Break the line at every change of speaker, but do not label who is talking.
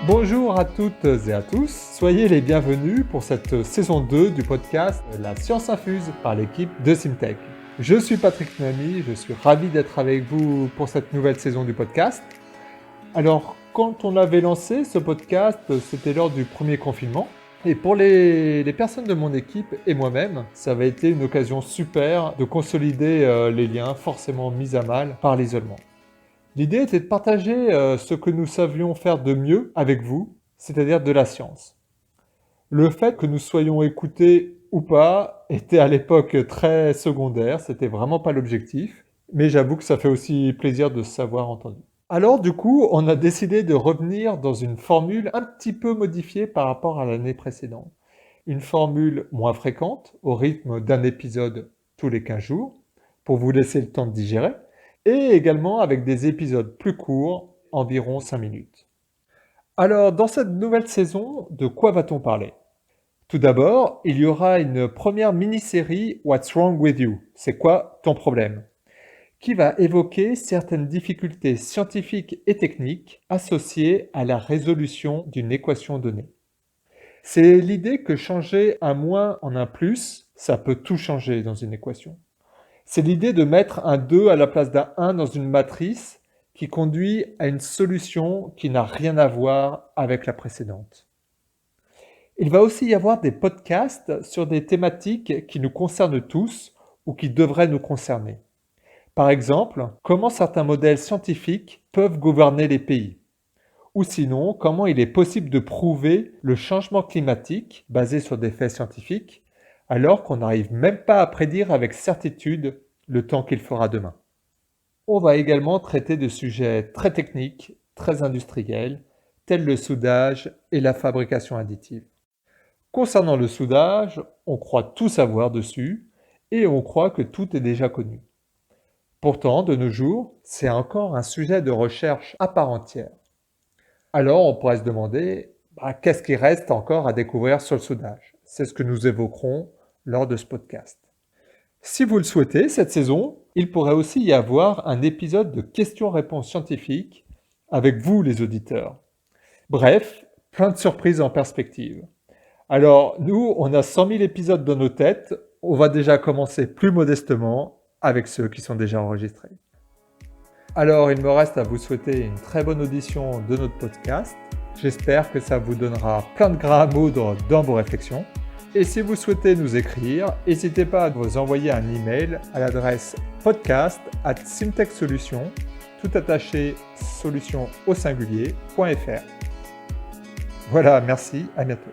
Bonjour à toutes et à tous, soyez les bienvenus pour cette saison 2 du podcast La Science Infuse par l'équipe de Simtech. Je suis Patrick Noemi, je suis ravi d'être avec vous pour cette nouvelle saison du podcast. Alors, quand on avait lancé ce podcast, c'était lors du premier confinement. Et pour les personnes de mon équipe et moi-même, ça avait été une occasion super de consolider les liens forcément mis à mal par l'isolement. L'idée était de partager ce que nous savions faire de mieux avec vous, c'est-à-dire de la science. Le fait que nous soyons écoutés ou pas était à l'époque très secondaire, c'était vraiment pas l'objectif, mais j'avoue que ça fait aussi plaisir de se savoir entendu. Alors du coup, on a décidé de revenir dans une formule un petit peu modifiée par rapport à l'année précédente. Une formule moins fréquente, au rythme d'un épisode tous les 15 jours, pour vous laisser le temps de digérer, et également avec des épisodes plus courts, environ 5 minutes. Alors, dans cette nouvelle saison, de quoi va-t-on parler? Tout d'abord, il y aura une première mini-série What's Wrong with You? C'est quoi ton problème? Qui va évoquer certaines difficultés scientifiques et techniques associées à la résolution d'une équation donnée. C'est l'idée que changer un moins en un plus, ça peut tout changer dans une équation. C'est l'idée de mettre un 2 à la place d'un 1 dans une matrice qui conduit à une solution qui n'a rien à voir avec la précédente. Il va aussi y avoir des podcasts sur des thématiques qui nous concernent tous ou qui devraient nous concerner. Par exemple, comment certains modèles scientifiques peuvent gouverner les pays. Ou sinon, comment il est possible de prouver le changement climatique basé sur des faits scientifiques alors qu'on n'arrive même pas à prédire avec certitude le temps qu'il fera demain. On va également traiter de sujets très techniques, très industriels, tels le soudage et la fabrication additive. Concernant le soudage, on croit tout savoir dessus et on croit que tout est déjà connu. Pourtant, de nos jours, c'est encore un sujet de recherche à part entière. Alors, on pourrait se demander, qu'est-ce qui reste encore à découvrir sur le soudage? C'est ce que nous évoquerons lors de ce podcast. Si vous le souhaitez, cette saison, il pourrait aussi y avoir un épisode de questions-réponses scientifiques avec vous, les auditeurs. Bref, plein de surprises en perspective. Alors, nous, on a 100 000 épisodes dans nos têtes. On va déjà commencer plus modestement avec ceux qui sont déjà enregistrés. Alors, il me reste à vous souhaiter une très bonne audition de notre podcast. J'espère que ça vous donnera plein de grains à moudre dans vos réflexions. Et si vous souhaitez nous écrire, n'hésitez pas à vous envoyer un email à l'adresse podcast@simtechsolutions, tout attaché, solution au singulier.fr. Voilà, merci, à bientôt.